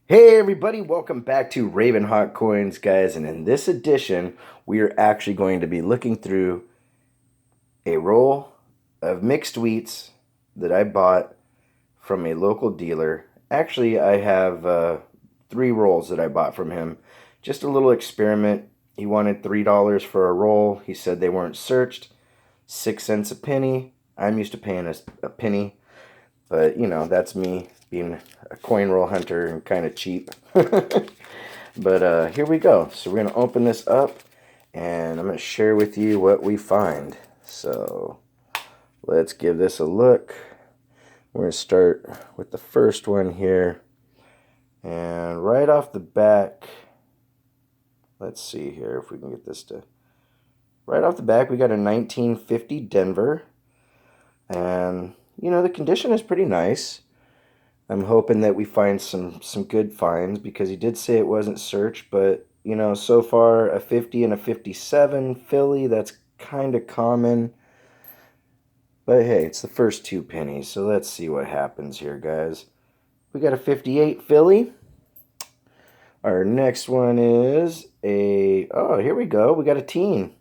Hey everybody, welcome back to Raven Hot Coins, guys, and in this edition, we are actually going to be looking through a roll of mixed wheats that I bought from a local dealer. Actually, I have 3 rolls that I bought from him. Just a little experiment. He wanted $3 for a roll. He said they weren't searched. 6 cents a penny. I'm used to paying a penny. But, you know, that's me being a coin roll hunter and kind of cheap. But here we go. So we're going to open this up, and I'm going to share with you what we find. So let's give this a look. We're going to start with the first one here. And right off the back, let's see here if we can get this to... Right off the back, we got a 1950 Denver. And, you know, the condition is pretty nice. I'm hoping that we find some good finds because he did say it wasn't searched, but you know, so far a 50 and a 57 Philly, that's kind of common. But hey, it's the first 2 pennies, so let's see what happens here, guys. We got a 58 Philly. Our next one is oh, here we go. We got a teen.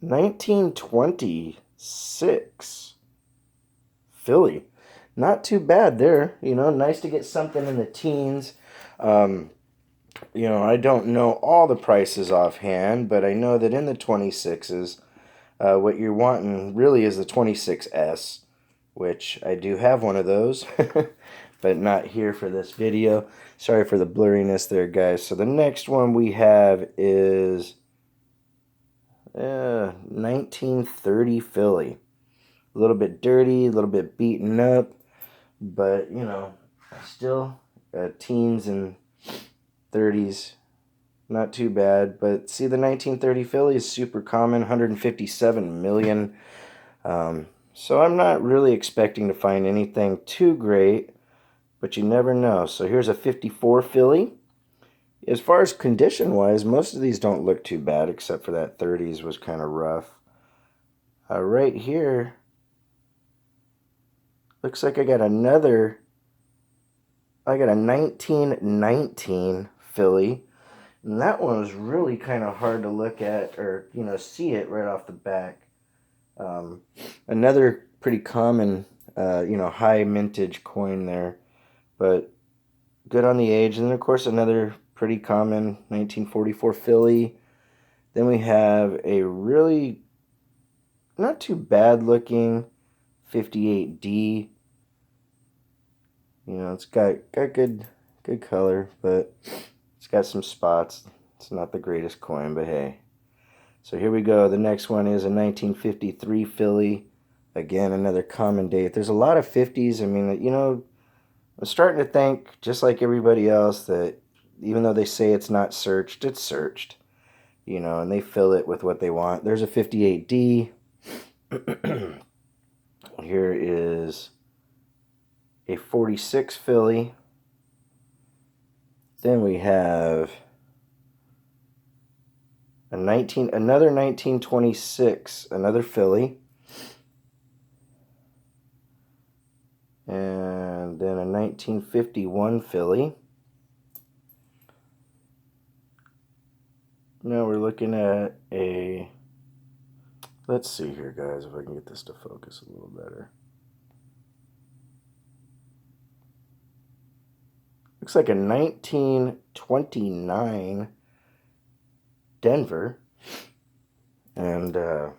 1926 Philly. Not too bad there. You know, nice to get something in the teens. You know, I don't know all the prices offhand, but I know that in the 26s, what you're wanting really is the 26S, which I do have one of those, but not here for this video. Sorry for the blurriness there, guys. So the next one we have is 1930 Philly. A little bit dirty, a little bit beaten up, but, you know, still teens and 30s, not too bad. But see, the 1930 Philly is super common, 157 million. So I'm not really expecting to find anything too great, but you never know. So here's a 54 Philly. As far as condition-wise, most of these don't look too bad, except for that 30s was kind of rough. Right here, looks like I got a 1919 Philly. And that one was really kind of hard to look at or, you know, see it right off the back. Another pretty common, you know, high mintage coin there. But good on the age. And then, of course, another pretty common 1944 Philly. Then we have a really not too bad looking 58D. You know, it's got good color, but it's got some spots. It's not the greatest coin, but hey. So here we go. The next one is a 1953 Philly. Again, another common date. There's a lot of 50s. I mean, you know, I'm starting to think, just like everybody else, that even though they say it's not searched, it's searched. You know, and they fill it with what they want. There's a 58D. Here is a 46 Philly. Then we have another 1926, another Philly. And then a 1951 Philly. Now we're looking at a, let's see here, guys, if I can get this to focus a little better. Looks like a 1929 Denver. And, you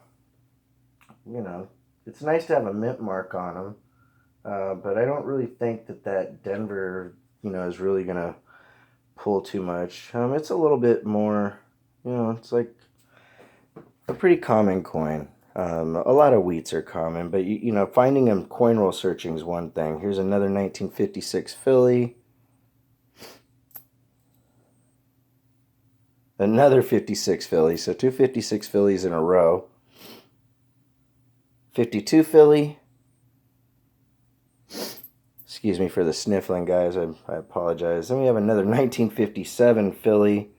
know, it's nice to have a mint mark on them. But I don't really think that Denver, you know, is really going to pull too much. It's a little bit more, you know, it's like a pretty common coin. A lot of wheats are common, but, you know, finding them coin roll searching is one thing. Here's another 1956 Philly. Another 56 Philly, so 2 56 Phillies in a row. 52 Philly. Excuse me for the sniffling, guys. I apologize. Then we have another 1957 Philly.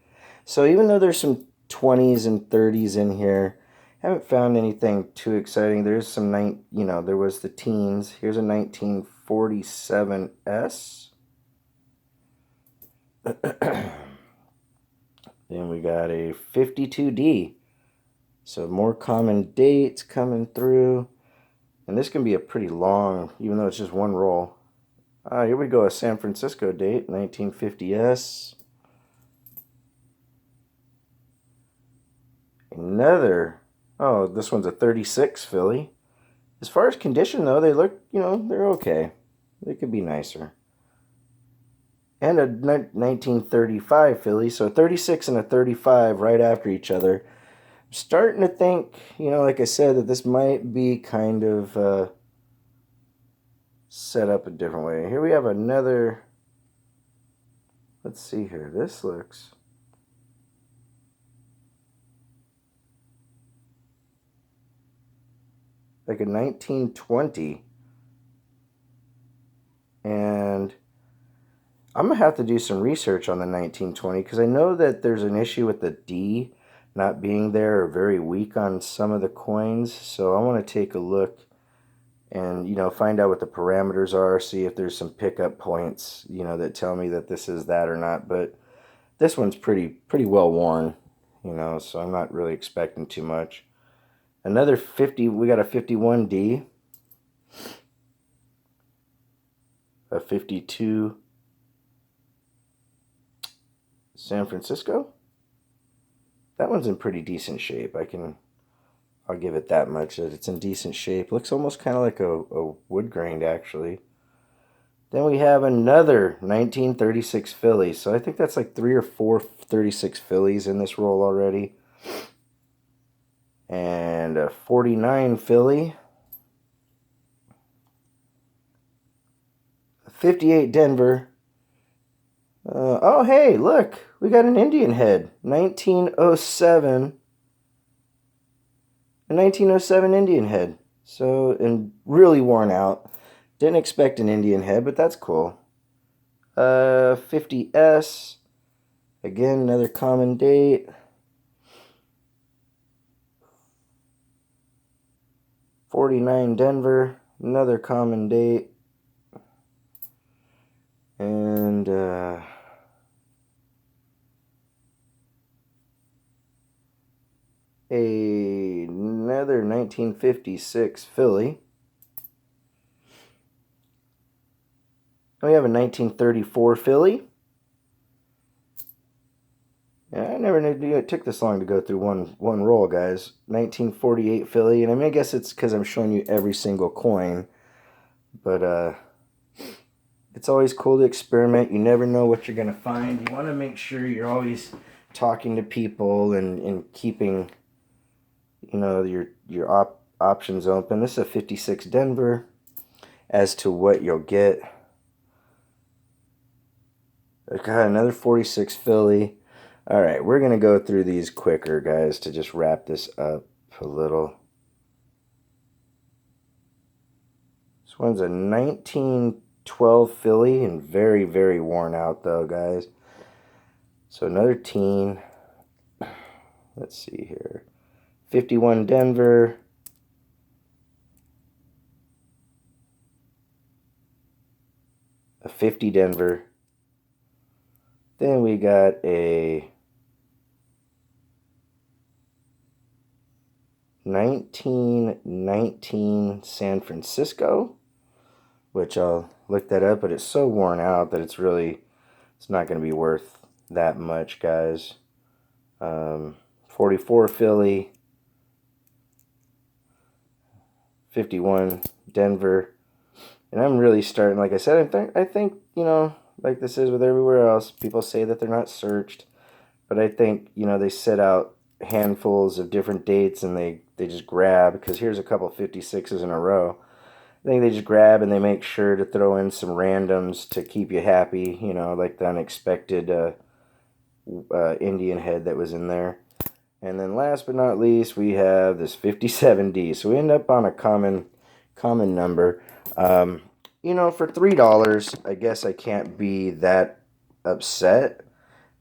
So even though there's some 20s and 30s in here, I haven't found anything too exciting. There's some, you know, there was the teens. Here's a 1947S. Then we got a 52D. So more common dates coming through. And this can be a pretty long, even though it's just one roll. Here we go, a San Francisco date, 1950S. Another, oh, this one's a 36 Philly. As far as condition, though, they look, they're okay. They could be nicer. And a 1935 Philly, so a 36 and a 35 right after each other. I'm starting to think, like I said, that this might be kind of set up a different way. Here we have another, let's see here. This looks like a 1920. And I'm going to have to do some research on the 1920 because I know that there's an issue with the D not being there or very weak on some of the coins. So I want to take a look and, find out what the parameters are, see if there's some pickup points, that tell me that this is that or not. But this one's pretty well worn, so I'm not really expecting too much. Another 50, we got a 51D, a 52 San Francisco. That one's in pretty decent shape. I'll give it that much, that it's in decent shape. Looks almost kind of like a wood grained, actually. Then we have another 1936 Philly. So I think that's like 3 or 4 36 Phillies in this roll already. And a 49 Philly. A 58 Denver. Oh, hey, look. We got an Indian head. 1907. A 1907 Indian head. So, and really worn out. Didn't expect an Indian head, but that's cool. 50S. Again, another common date. 49 Denver. Another common date. And another 1956 Philly. We have a 1934 Philly. Yeah, I never knew it took this long to go through one roll, guys. 1948 Philly, and I guess it's because I'm showing you every single coin, but it's always cool to experiment. You never know what you're gonna find. You want to make sure you're always talking to people and keeping, your options open. This is a 56 Denver. As to what you'll get, I got another 46 Philly. All right, we're going to go through these quicker, guys, to just wrap this up a little. This one's a 1912 Philly and very, very worn out, though, guys. So another teen. Let's see here. 51 Denver. A 50 Denver. Then we got a 1919 San Francisco, which I'll look that up, but it's so worn out that it's not going to be worth that much, guys. 44 Philly, 51 Denver, and I'm really starting, like I said, I think like this is with everywhere else, people say that they're not searched, but I think, they set out handfuls of different dates and they just grab, because here's a couple 56s in a row. I think they just grab and they make sure to throw in some randoms to keep you happy, like the unexpected Indian head that was in there. And then last but not least, we have this 57D. So we end up on a common number. For $3, I guess I can't be that upset.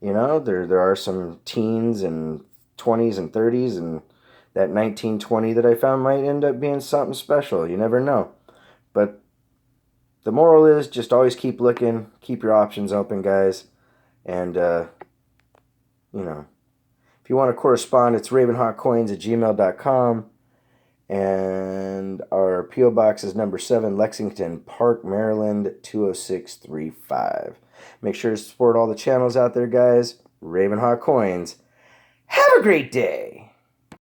There are some teens and 20s and 30s, and that 1920 that I found might end up being something special. You never know. But the moral is just always keep looking, keep your options open, guys. And, you know, if you want to correspond, it's ravenhawkcoins@gmail.com. And our P.O. Box is number 7, Lexington Park, Maryland, 20635. Make sure to support all the channels out there, guys. Ravenhawk Coins. Have a great day.